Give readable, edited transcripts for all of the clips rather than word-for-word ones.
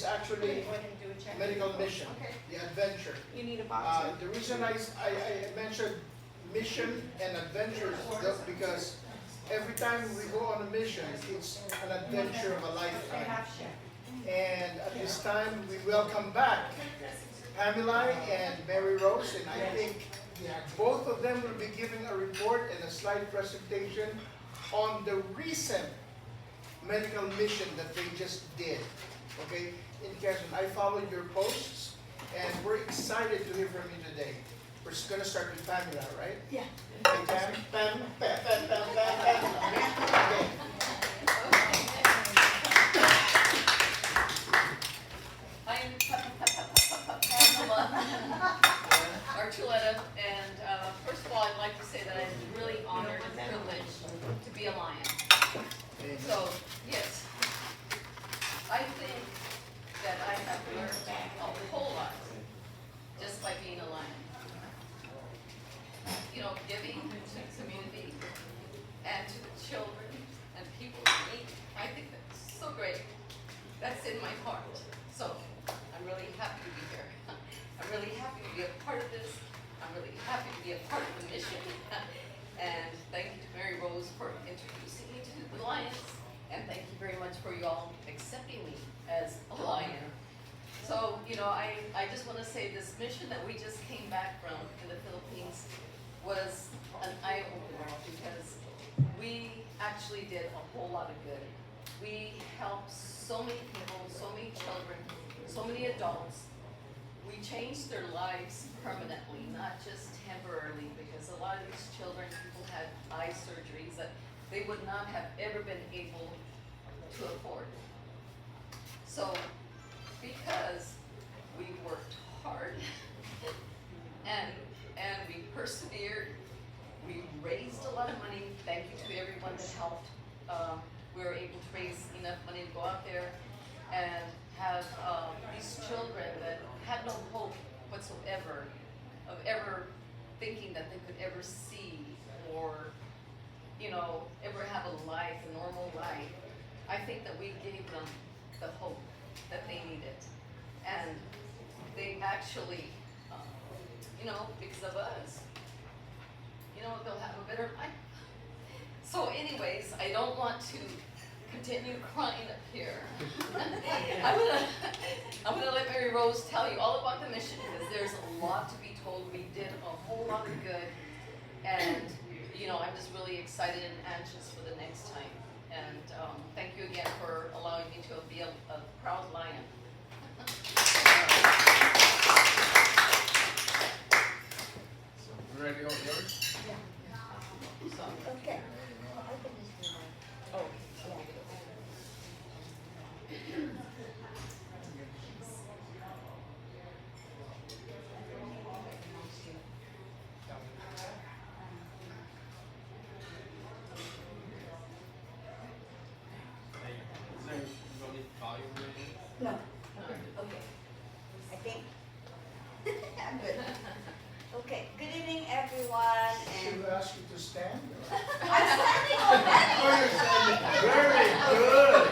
actually medical mission, the adventure. You need a box. The reason I mentioned mission and adventure is because every time we go on a mission, it's an adventure of a lifetime. And at this time, we welcome back Pamela and Maryrose, and I think both of them will be giving a report and a slide presentation on the recent medical mission that they just did. Okay, indication, I followed your posts, and we're excited to hear from you today. We're just going to start with Pamela, right? Yeah. Okay, Pam. Okay. I'm Pamela Archuleta, and first of all, I'd like to say that I'm really honored and privileged to be a Lion. So, yes, I think that I have learned a whole lot just by being a Lion. You know, giving to the community and to the children and people in need. I think that's so great. That's in my heart. So, I'm really happy to be here. I'm really happy to be a part of this. I'm really happy to be a part of the mission. And thank you to Maryrose for introducing me to the Lions. And thank you very much for you all accepting me as a Lion. So, you know, I just want to say this mission that we just came back from in the Philippines was an eye-opener because we actually did a whole lot of good. We helped so many people, so many children, so many adults. We changed their lives permanently, not just temporarily, because a lot of these children, people had eye surgeries that they would not have ever been able to afford. So, because we worked hard and we persevered, we raised a lot of money. Thank you to everyone that helped. We were able to raise enough money to go out there and have these children that had no hope whatsoever of ever thinking that they could ever see or, you know, ever have a life, a normal life. I think that we gave them the hope that they needed. And they actually, you know, because of us, you know, they'll have a better life. So anyways, I don't want to continue crying up here. I'm gonna let Maryrose tell you all about the mission because there's a lot to be told. We did a whole lot of good, and you know, I'm just really excited and anxious for the next time. And thank you again for allowing me to be a proud Lion. You ready to go, yours? So, Okay. oh, No. Okay. I think I'm good. Okay. Good evening, everyone. Should And we ask you to stand? I'm standing already. Oh, you're standing. Very good.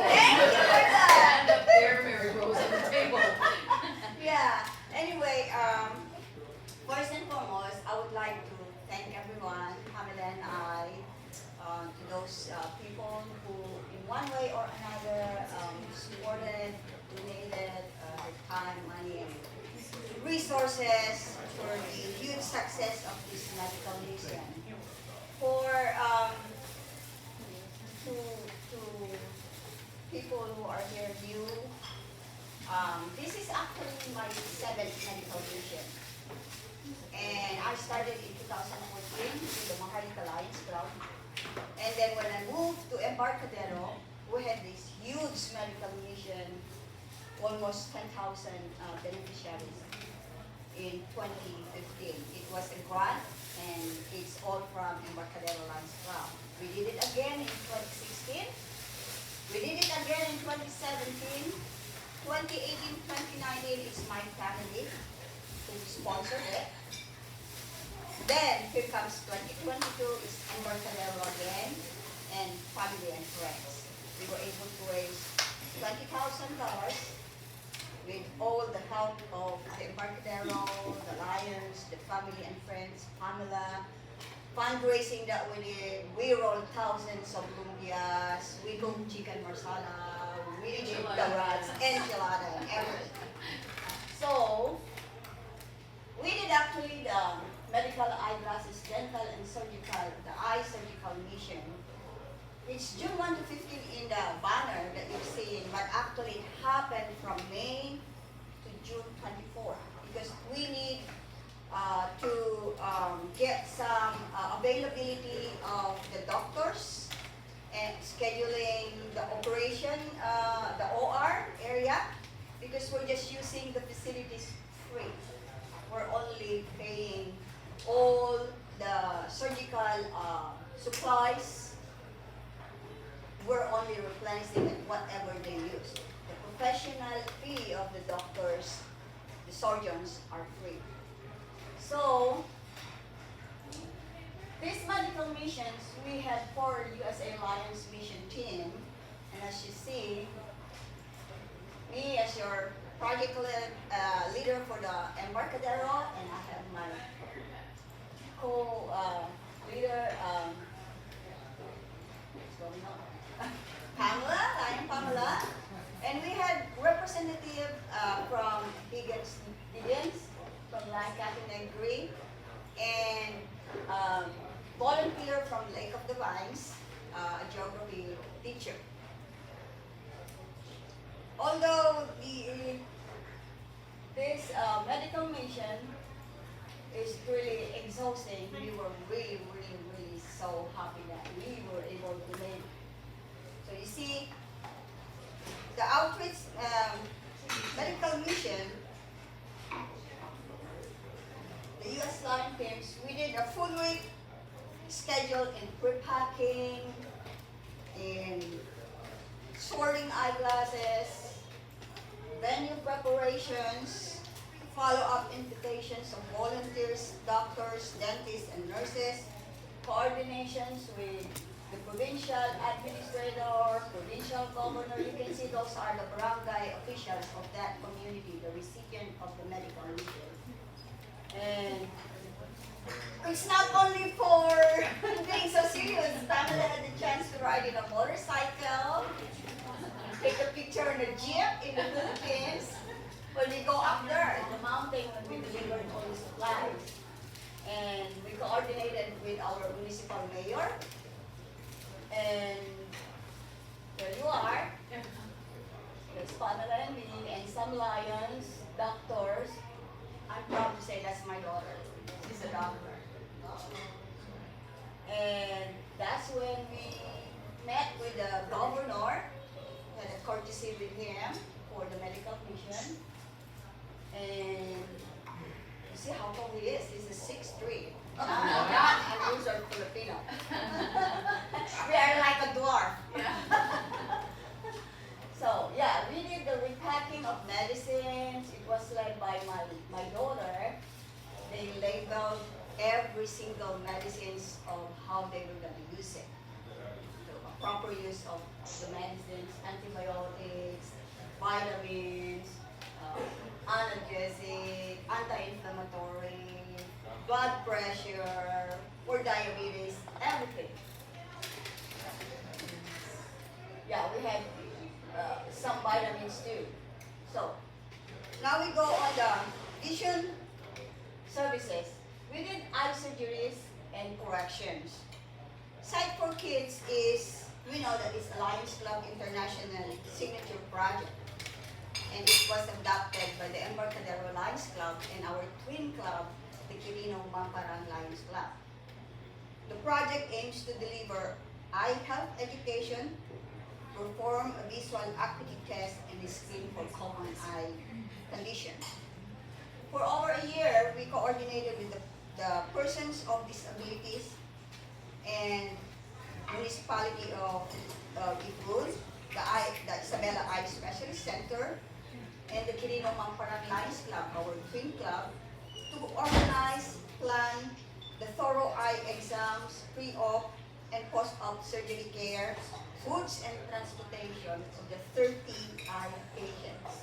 Thank you for that. stand up there, Maryrose, at the table. Yeah. Anyway, first and foremost, I would like to thank everyone, Pamela and I, to those people who, in one way or another, supported, donated their time, money, and resources for the huge success of this medical mission. For to people who are here new, this is actually my 7th medical mission. And I started in 2014 with the Maharlika Lions Club. And then when I moved to Embarcadero, we had this huge medical mission, almost 10,000 beneficiaries in 2015. It was a grant, and it's all from Embarcadero Lions Club. We did it again in 2016. We did it again in 2017. 2018, 2019, it's my family who sponsored it. Then, here comes 2022, it's Embarcadero again, and family and friends. We were able to raise $20,000 with all the help of the Embarcadero, the Lions, the family and friends, Pamela, fundraising that we did. We rolled thousands of lumpias, we cooked chicken marsala, we did the rats, enchilada, and everything. So, we did actually the medical eyeglasses, dental and surgical, the eye surgical mission. It's June 1 to 15 in the banner that you've seen, but actually it happened from May to June 24 because we need to get some availability of the doctors and scheduling the operation, the OR area, because we're just using the facilities free. We're only paying all the surgical supplies. We're only replenishing it whatever they use. The professional fee of the doctors, the surgeons, are free. So, these medical missions, we had 4 USA Lions mission team, and as you see, me as your project leader for the Embarcadero, and I have my co-leader, what's going on? Pamela, I am Pamela, and we had representative from Higgins, from Lancaster and Green, and volunteer from Lake of the Vines, a geography teacher. Although this medical mission is really exhausting, we were really so happy that we were able to make it. So you see, the outreach medical mission, the U.S. Lion teams, we did a full week schedule in pre-packing, in sorting eyeglasses, venue preparations, follow-up invitations of volunteers, doctors, dentists, and nurses, coordinations with the provincial administrator, provincial governor. You can see those are the barangay officials of that community, the recipient of the medical mission. And it's not only for being so serious. Pamela had the chance to ride in a motorcycle, take a picture in a jeep in the Philippines. When we go up there in the mountain when we delivered all the supplies. And we coordinated with our municipal mayor. And there you are. There's Pamela and me and some lions, doctors. I'm proud to say that's my daughter. She's a doctor. And that's when we met with the governor, had a courtesy with him for the medical mission. And you see how tall he is. He's a 6'3". Not a loser Filipino. We are like a dwarf. So yeah, we did the repacking of medicines. It was led by my daughter. They labeled every single medicines of how they were going to use it. The proper use of the medicines, antibiotics, vitamins, analgesic, anti-inflammatory, blood pressure, for diabetes, everything. Yeah, we had some vitamins too. So, now we go on the vision services. We did eye surgeries and corrections. Sight for Kids is, we know that it's Lions Club International Signature Project. And it was adopted by the Embarcadero Lions Club and our twin club, the Quirino Mamparan Lions Club. The project aims to deliver eye health education, perform a visual acuity test, and screen for common eye conditions. For over a year, we coordinated with the persons of disabilities and municipality of Iqbul, the Isabela Eye Specialist Center, and the Quirino Mamparan Lions Club, our twin club, to organize, plan the thorough eye exams, pre-op and post-op surgery care, foods and transportation of the 30 eye patients.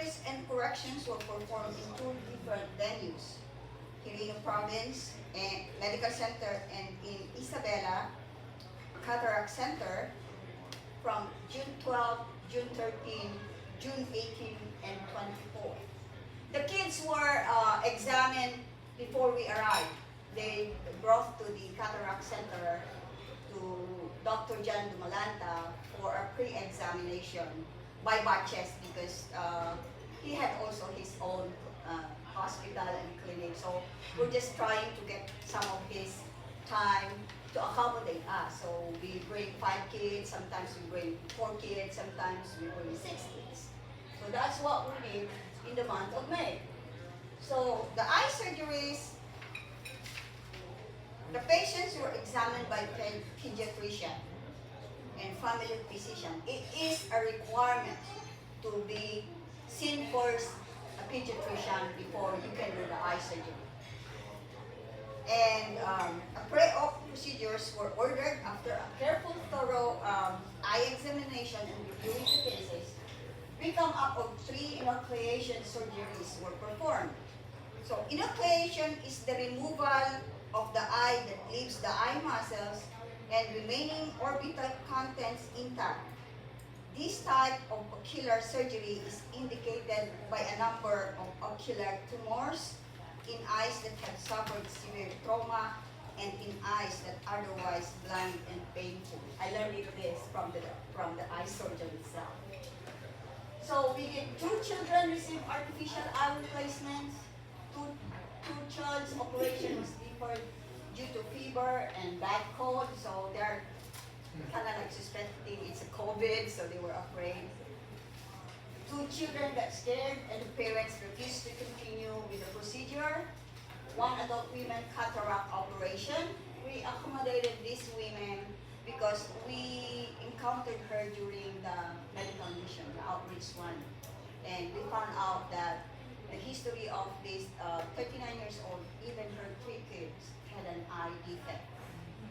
surgeries and corrections were performed in 2 different venues, Quirino Province and Medical Center, and in Isabela Cataract Center from June 12, June 13, June 18, and 24. The kids were examined before we arrived. They brought to the Cataract Center to Dr. John Dumalanta for a pre-examination by batches because he had also his own hospital and clinic. So we're just trying to get some of his time to accommodate us. So we bring 5 kids, sometimes we bring 4 kids, sometimes we bring 6 kids. So that's what we did in the month of May. So the eye surgeries, the patients were examined by pediatrician and family physician. It is a requirement to be seen first a pediatrician before you can do the eye surgery. And pre-op procedures were ordered after a careful, thorough eye examination and reviewing the cases. We come up with 3 enucleation surgeries were performed. So enucleation is the removal of the eye that leaves the eye muscles and remaining orbital contents intact. This type of ocular surgery is indicated by a number of ocular tumors in eyes that have suffered severe trauma and in eyes that are otherwise blind and painful. I learned this from the eye surgeon itself. So we did 2 children received artificial eye replacements. Two children's operation was deferred due to fever and bad cold. So they're kind of like suspecting it's a COVID, so they were afraid. 2 children got scared and the parents refused to continue with the procedure. 1 adult women cataract operation. We accommodated these women because we encountered her during the medical mission, the outreach one. And we found out that the history of this 39 years old, even her 3 kids had an eye defect.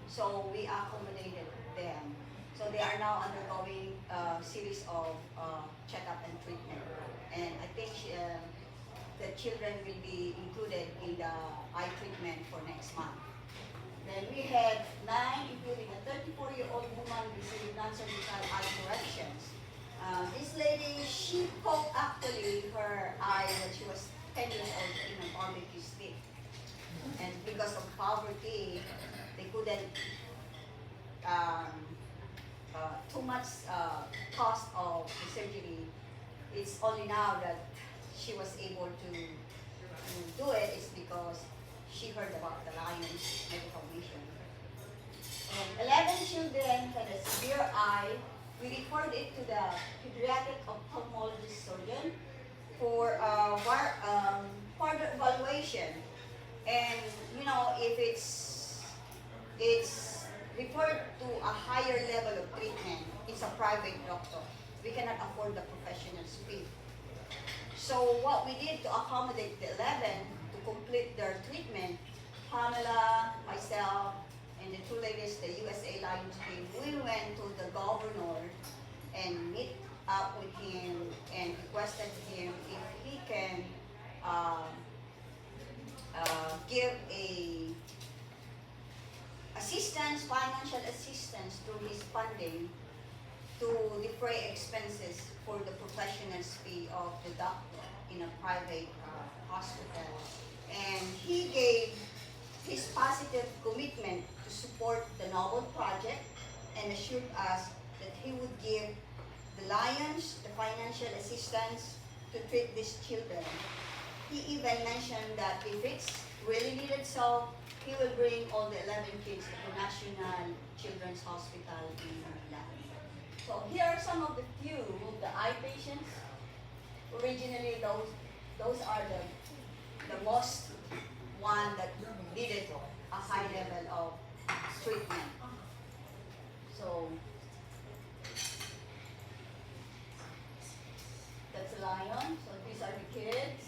So we accommodated them. So they are now undergoing a series of checkup and treatment. And I think the children will be included in the eye treatment for next month. Then we had 9, including a 34-year-old woman receiving non-surgical eye corrections. This lady, she poked actually her eye when she was 10 years old in a barbecue stick. And because of poverty, they couldn't too much cost of the surgery. It's only now that she was able to do it is because she heard about the Lions medical mission. And 11 children had a severe eye. We referred it to the pediatric ophthalmologist surgeon for further evaluation. And you know, if it's referred to a higher level of treatment, it's a private doctor. We cannot afford the professional's fee. So what we did to accommodate the 11 to complete their treatment, Pamela, myself, and the 2 ladies, the USA Lions team, we went to the governor and meet up with him and requested him if he can give a financial assistance through his funding to defray expenses for the professional's fee of the doctor in a private hospital. And he gave his positive commitment to support the novel project and assured us that he would give the Lions the financial assistance to treat these children. He even mentioned that if it's really needed so, he will bring all the 11 kids to the National Children's Hospital in Manila. So here are some of the few of the eye patients. Originally, those are the most one that needed a high level of treatment. So that's a lion. So these are the kids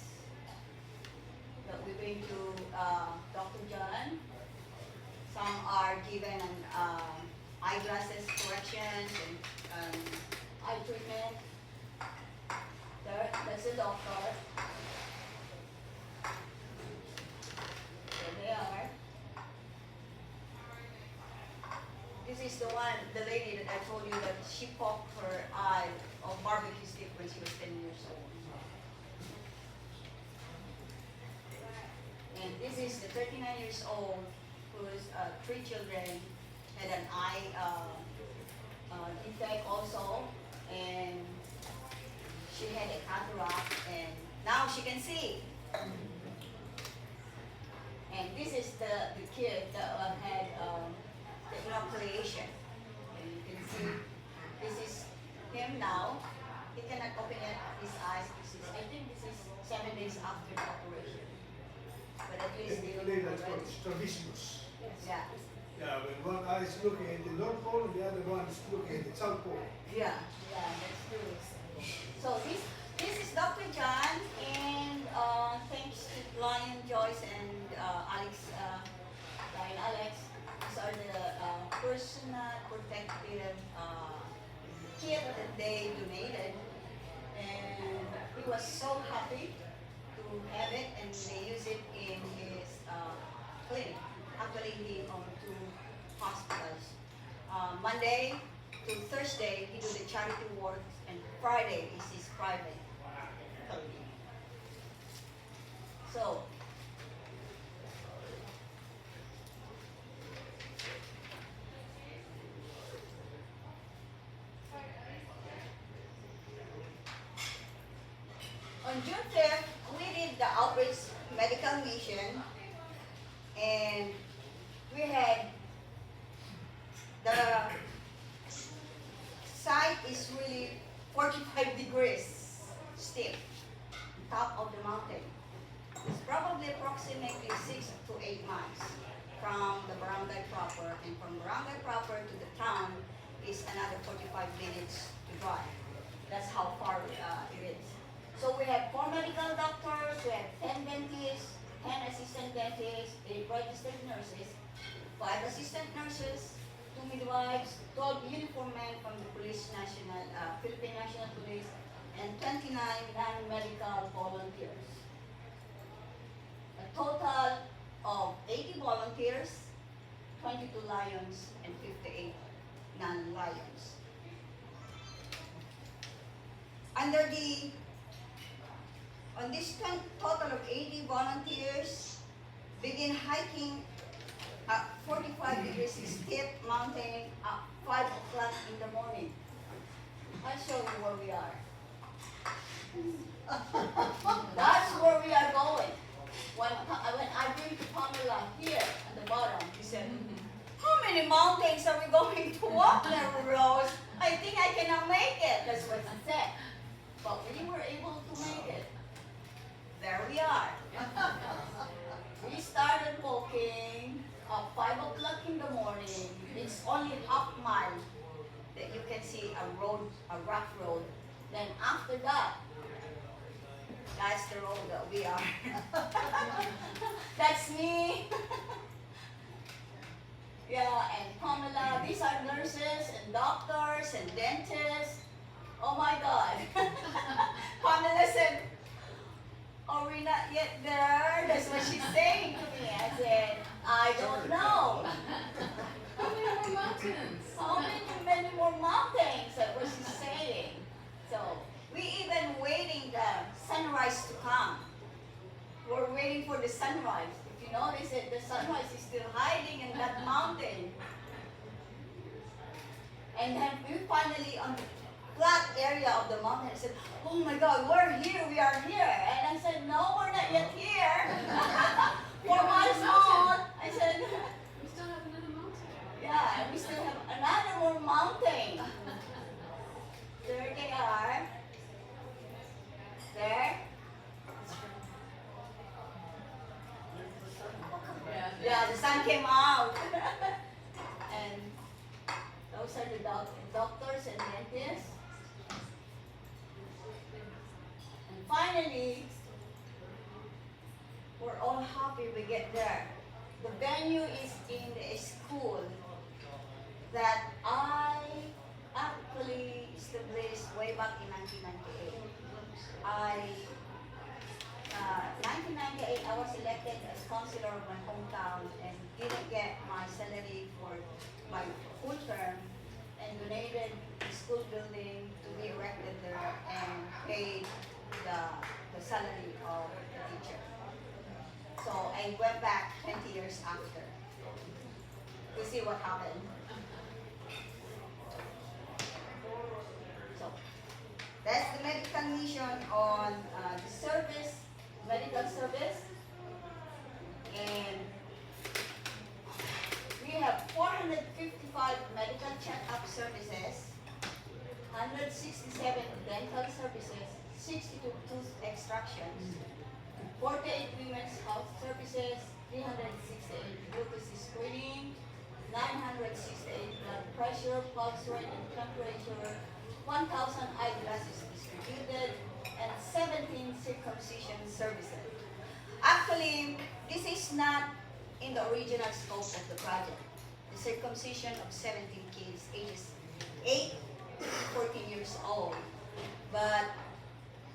that we bring to Dr. John. Some are given eyeglasses corrections and eye treatment. That's a dog. doctor. There they are. This is the lady that I told you that she poked her eye of barbecue stick when she was 10 years old. And this is the 39 years old whose 3 children had an eye defect also, and she had a cataract, and now she can see. And this is the kid that had the inoculation. And you can see, this is him now. He cannot open his eyes. I think this is 7 days after the operation. But at least they Technically, look that's called already. strabismus. Yeah, Yeah, when one eye is looking at the North Pole and the other one is looking at the South Pole. yeah, that's true. So this is Dr. John, and thanks to Lion, Joyce, and Alex, these are the personal protective kit that they donated, and he was so happy to have it, and they use it in his clinic. Actually, he owned 2 hospitals. Monday to Thursday, he do the charity work, and Friday is his private clinic. So, on June 5th, we did the outreach medical mission, and we had the site is really 45 degrees steep, top of the mountain. It's probably approximately 6 to 8 miles from the barangay proper, and from barangay proper to the town is another 45 minutes to drive. That's how far it is. So we have 4 medical doctors, we have 10 dentists, 10 assistant dentists, 8 registered nurses, 5 assistant nurses, 2 midwives, 12 uniformed men from the Philippine National Police, and 29 non-medical volunteers. A total of 80 volunteers, 22 lions, and 58 non-lions. On this total of 80 volunteers, begin hiking at 45 degrees steep mountain at 5 o'clock in the morning. I'll show you where we are. That's where we are going. When I bring to Pamela here at the bottom, he said, how many mountains are we going to walk, Maryrose? I think I cannot make it. That's what he said. But we were able to make it. There we are. We started walking at 5 o'clock in the morning. It's only half mile that you can see a rough road. Then after that, that's the road that we are. That's me. Yeah, and Pamela, these are nurses and doctors and dentists. Oh my God. Pamela said, are we not yet there? That's what she's saying to me. I said, I don't know. How many more mountains? How many more mountains? That's what she's saying. So, we even waiting the sunrise to come. We're waiting for the sunrise. If you notice it, the sunrise is still hiding in that mountain. And then we finally, on the flat area of the mountain, I said, oh my God, we're here, we are here. And I said, no, we're not yet here. 4 miles more. I said, We still have another mountain. yeah, we still have another more mountain. There they are. There. Yeah, the sun came out. And those are the doctors and dentists. And finally, we're all happy we get there. The venue is in a school that I actually established way back in 1998. I elected as councilor of my hometown and didn't get my salary for my full term and donated the school building to be erected there and paid the salary of the teacher. So I went back 20 years after to see what happened. So that's the medical mission on the service, medical service. And we have 455 medical checkup services, 167 dental services, 62 tooth extractions, 48 women's health services, 368 glucose screening, 968 blood pressure, pulse rate, and temperature, 1,000 eyeglasses distributed, and 17 circumcision services. Actually, this is not in the original scope of the project. The circumcision of 17 kids, ages 8 to 14 years old. But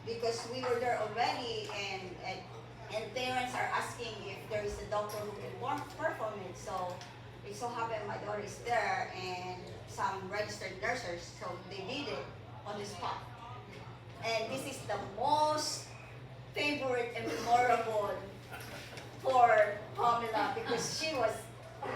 because we were there already and parents are asking if there is a doctor who can perform it, so it so happened my daughter is there and some registered nurses, so they did it on the spot. And this is the most favorite and memorable for Pamela because she was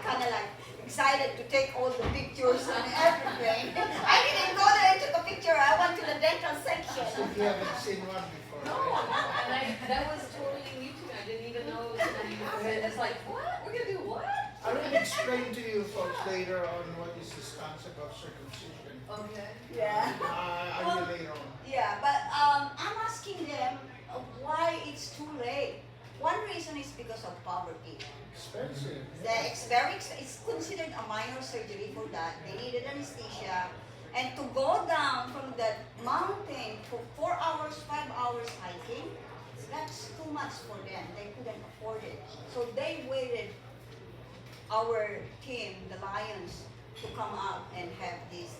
kind of like excited to take all the pictures and everything. I didn't go there and took a picture. I went to the dental section. So you haven't seen one before, No, right? and that was totally new to me. I didn't even know it was gonna be. It's like, what? We're gonna do what? I will explain to you folks later on what is this concept of circumcision. Okay. Yeah. I will later on. Yeah, but I'm asking them why it's too late. One reason is because of poverty. Expensive. It's considered a minor surgery for that. They needed anesthesia. And to go down from that mountain for 4 hours, 5 hours hiking, that's too much for them. They couldn't afford it. So they waited our team, the Lions, to come out and have this,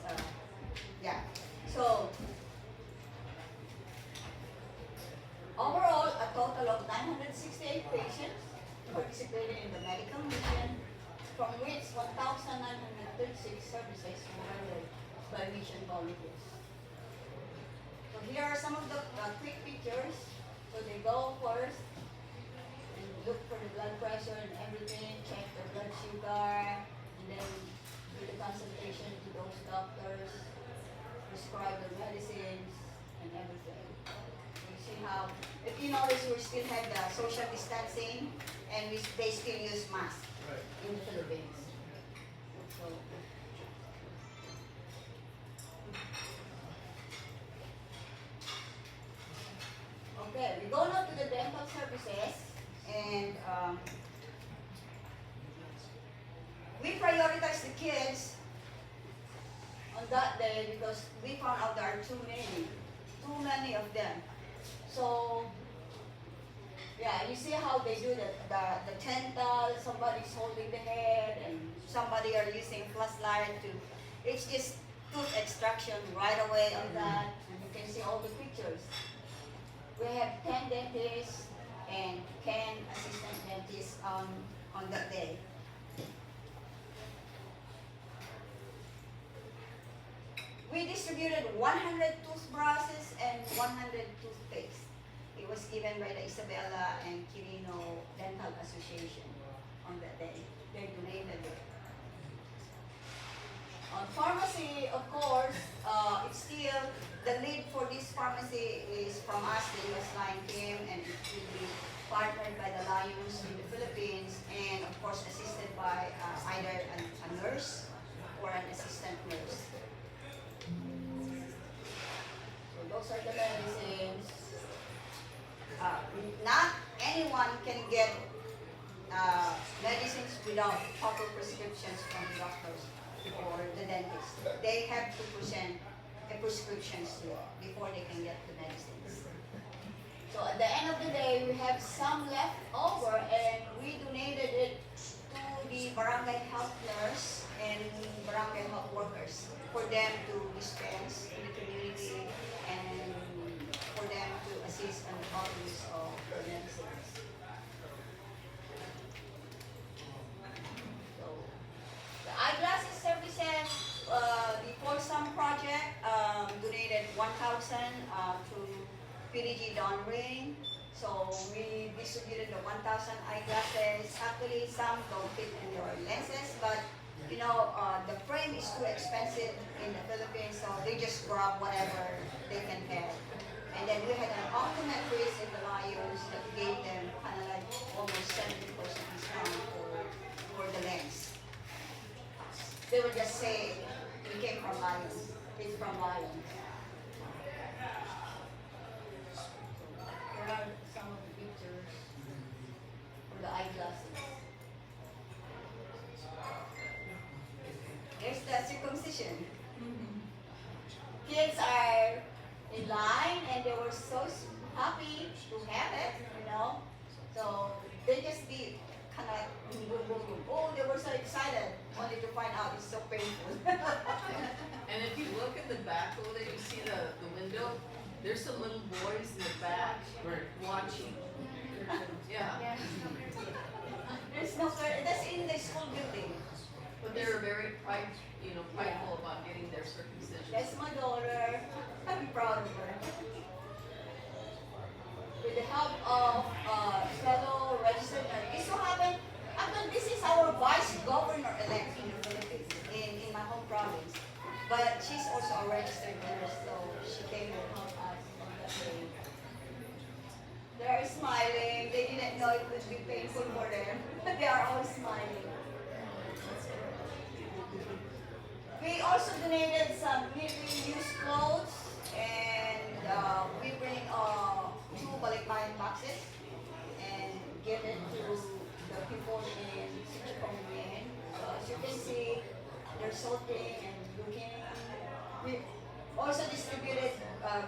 So, overall, a total of 968 patients participated in the medical mission, from which 1,936 services were rendered by mission volunteers. So here are some of the quick pictures. So they go first and look for the blood pressure and everything, check the blood sugar, and then do the consultation to those doctors, prescribe the medicines and everything. You see how, if you notice, we still have the social distancing and they still use masks Right. in the Philippines. So, okay, we go now to the dental services and we prioritize the kids on that day because we found out there are too many of them. So, yeah, you see how they do the dental, somebody's holding the head and somebody are using flashlight to, it's just tooth extraction right away on that, and you can see all the pictures. We have 10 dentists and 10 assistant dentists on that day. We distributed 100 toothbrushes and 100 toothpaste. It was given by the Isabela and Quirino Dental Association on that day. They donated it. On pharmacy, of course, it's still, the lead for this pharmacy is from us, the US Lion team, and it will be partnered by the Lions in the Philippines, and of course assisted by either a nurse or an assistant nurse. So those are the medicines. Not anyone can get medicines without proper prescriptions from the doctors or the dentist. They have to present a prescription before they can get the medicines. So at the end of the day, we have some left over and we donated it to the barangay health nurse and barangay health workers for them to dispense in the community and for them to assist on the outreach of the medicines. through PDG Ring. So we distributed the 1,000 eyeglasses. Actually, some don't fit in your lenses, but you know, the frame is too expensive in the Philippines, so they just grab whatever they can get. And then we had an optometrist in the Lions that gave them kind of like almost 70% discount for the lens. They would just say, we came from Lions. It's from Lions. Here are some of the pictures for the eyeglasses. There's the circumcision. Kids are in line and they were so happy to have it, you know. So they just be kind of like, boom, boom, boom. Oh, they were so excited, only to find out it's so painful. And if you look at the back over there, you see the window, there's some little boys in the back watching. Yeah. There's no, that's in the school building. But they're very prideful about getting their circumcision. That's my daughter. I'm proud of her. With the help of fellow registered nurse. It so happened, actually this is our vice governor-elect in the Philippines, in my home province. But she's also a registered nurse, so she came to help us on that day. They're smiling. They didn't know it would be painful for them. They are all smiling. We also donated some nearly used clothes, and we bring 2 balikbayan boxes and give it to the people in Sacramento. So as you can see, they're sorting and looking. We also distributed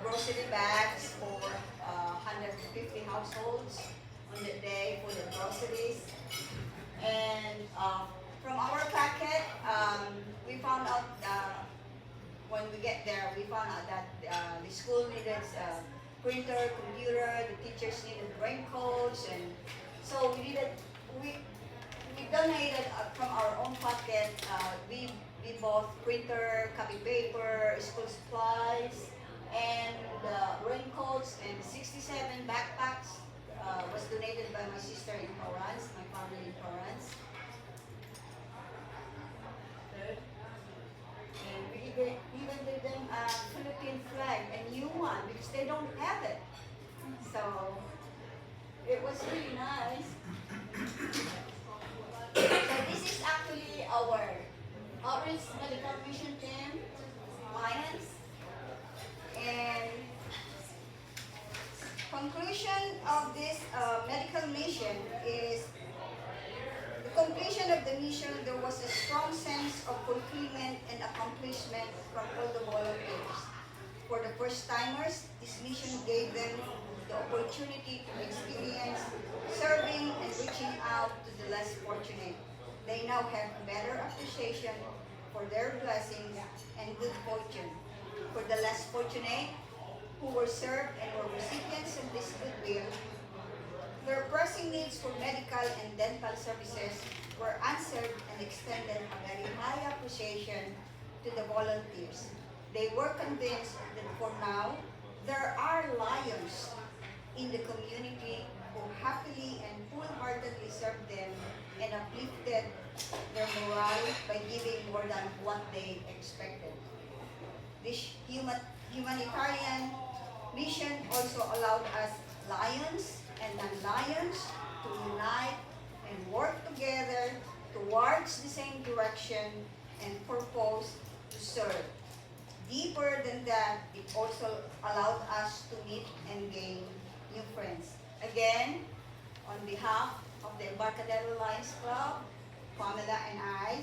grocery bags for 150 households on the day for the groceries. And from our packet, we found out when we get there, we found out that the school needed printer, computer, the teachers needed raincoats, and so we donated from our own pocket. We bought printer, copy paper, school supplies, and raincoats, and 67 backpacks was donated by my sister in Torrance, my family in Torrance. And we even gave them a Philippine flag, a new one, because they don't have it. So it was really nice. So this is actually our outreach medical mission team, Lions. And conclusion of this medical mission is the completion of the mission. There was a strong sense of fulfillment and accomplishment from all the volunteers. For the first timers, this mission gave them the opportunity to experience serving and reaching out to the less fortunate. They now have better appreciation for their blessings and good fortune. For the less fortunate who were served and were recipients of this goodwill, their pressing needs for medical and dental services were answered and extended a very high appreciation to the volunteers. They were convinced that for now, there are lions in the community who happily and wholeheartedly served them and uplifted their morale by giving more than what they expected. This humanitarian mission also allowed us lions and non-lions to unite and work together towards the same direction and purpose to serve. Deeper than that, it also allowed us to meet and gain new friends. Again, on behalf of the Embarcadero Lions Club, Pamela and I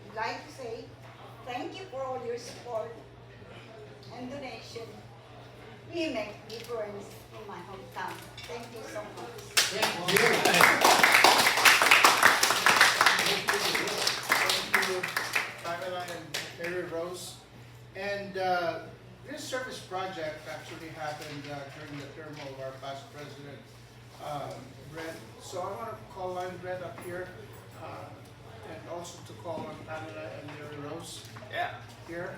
would like to say thank you for all your support and donation. You make a difference in my hometown. Thank you so much. Thank you, Pamela and Maryrose. And this service project actually happened during the term of our past president, Brett. So I want to call on Brett up here, and also to call on Pamela and Maryrose here.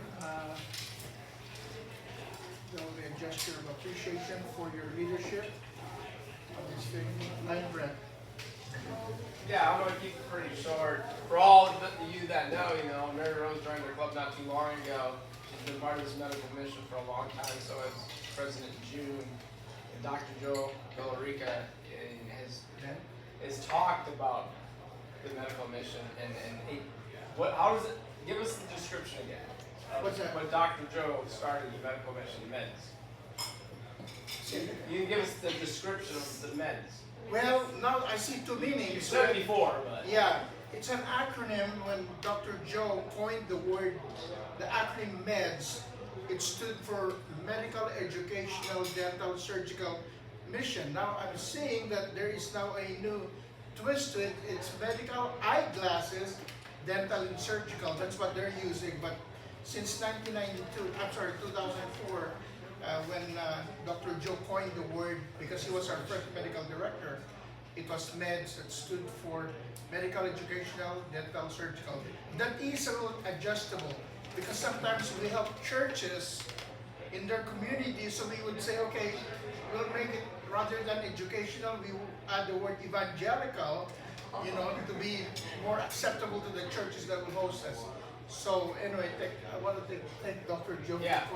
only a gesture of appreciation for your leadership on this thing. Line Brett. Yeah, I'm gonna keep it pretty short. For all of you that know, Maryrose joined our club not too long ago. She's been part of this medical mission for a long time. So has President June and Dr. Joe Villarica has talked about the medical mission how does it? Give us the description again. What's that? When Dr. Joe started the medical mission, meds. You can give us the description of the meds. Well, now I see two meanings. You said it before, but Yeah, it's an acronym. When Dr. Joe coined the word, the acronym MEDS, it stood for Medical Educational Dental Surgical Mission. Now I'm seeing that there is now a new twist to it. It's medical eyeglasses, dental and surgical. That's what they're using. But since 2004, when Dr. Joe coined the word, because he was our first medical director, it was MEDS that stood for Medical Educational Dental Surgical. That is a little adjustable because sometimes we help churches in their community, so we would say, okay, we'll make it rather than educational, we will add the word evangelical, to be more acceptable to the churches that will host us. So anyway, I want to thank Dr. Joe for that.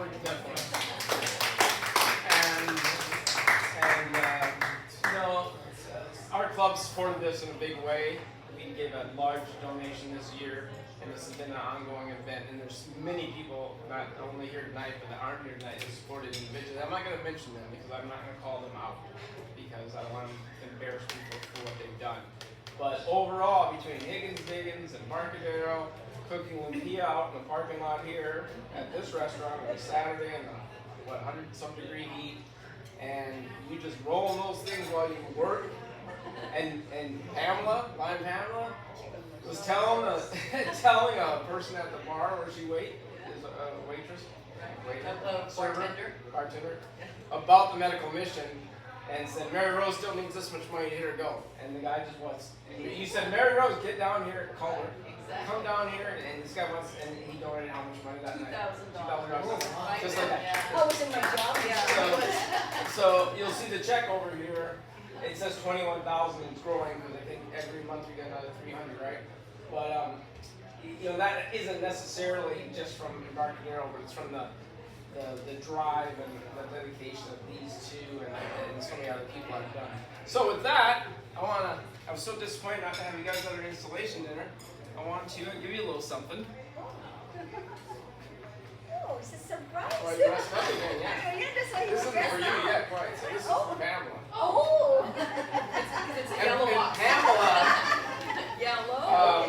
Our club supported this in a big way. We gave a large donation this year, and this has been an ongoing event. And there's many people, not only here tonight, but that aren't here tonight, who supported individually. I'm not going to mention them because I'm not going to call them out because I don't want to embarrass people for what they've done. But overall, between Higgins and Embarcadero, cooking lumpia out in the parking lot here at this restaurant on a Saturday in the 100-some-degree heat, and you just roll those things while you work. And Pamela was telling a person at the bar where she is a waitress, bartender, about the medical mission, and said Maryrose still needs this much money to hit her go. And the guy just was. You said, Maryrose, get down here, call her. Exactly. Come down here, and this guy wants, and he donated how much money that night? $2,000. Just like that. I was in my job. So you'll see the check over here. It says 21,000 and it's growing because I think every month we get another 300, right? But that isn't necessarily just from Embarcadero, but it's from the drive and the dedication of these two and so many other people I've done. So with that, I was so disappointed not to have you guys at our installation dinner. I want to give you a little something. Oh, it's a surprise. Oh, you dressed up again, yeah. This isn't for you yet, quite. So this is for Pamela. Oh! It's a And yellow box. Pamela, Yellow.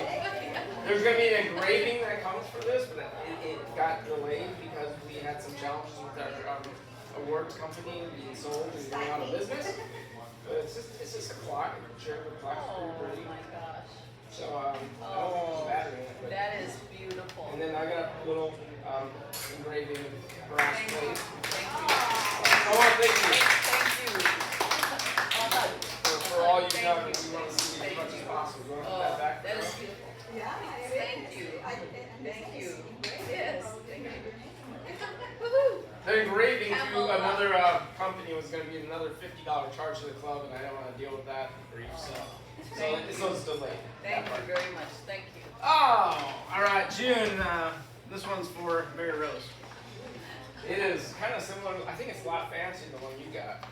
there's going to be an engraving that comes for this, but it got delayed because we had some challenges with our awards company being sold and going out of business. But it's just a clock, a charitable clock, it's pretty pretty. Oh my gosh. So I don't think there's battery in it. But, That is beautiful. and then I got a little engraving brass Thank you. plate. Thank you. I want to thank you Thank you. for all you've done. We want to see as much as possible. You want to put that back? That is beautiful. Thank you. Thank you. Yes. Thank you. Woohoo. The engraving through another company was going to be another $50 charge to the club, and I don't want to deal with that for you. So it's delayed. Thank you very much. Thank you. Oh, all right, June. This one's for Maryrose. It is kind of similar. I think it's a lot fancier than the one you got.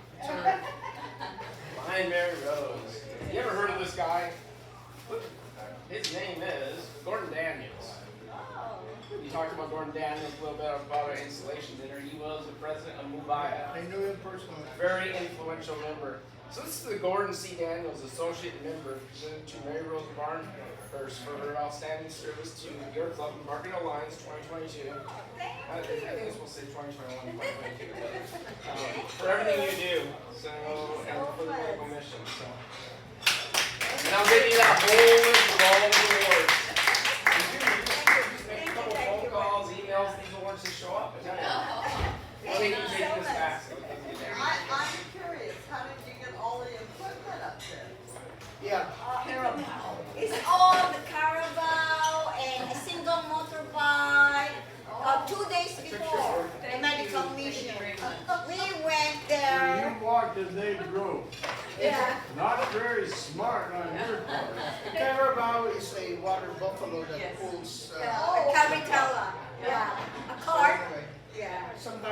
Mine, Maryrose. You ever heard of this guy? His name is Gordon Daniels. We talked about Gordon Daniels a little bit about our installation dinner. He was the president of Mubaya. I knew him personally. Very influential member. So this is the Gordon C. Daniels Associate Member presented to Maryrose Barnhurst for her outstanding service to your club, Embarcadero Alliance 2022. I think it's supposed to say 2021, 2022. But, for everything you do, so and for the medical mission. So, and I'll give you that whole list of all of the awards. Just make a couple phone calls, emails. These will once they show up. And Thank you take so this much. back. I'm curious, how did you get all the equipment up there? Yeah. It's all the Carabao and a single motorbike. 2 days before the medical mission. We went there. You walked and they drove. Yeah. Not very smart on your part. The carabao is a water buffalo that Yes. pulls. A caritella. Yeah. A cart. Anyway, Yeah. sometimes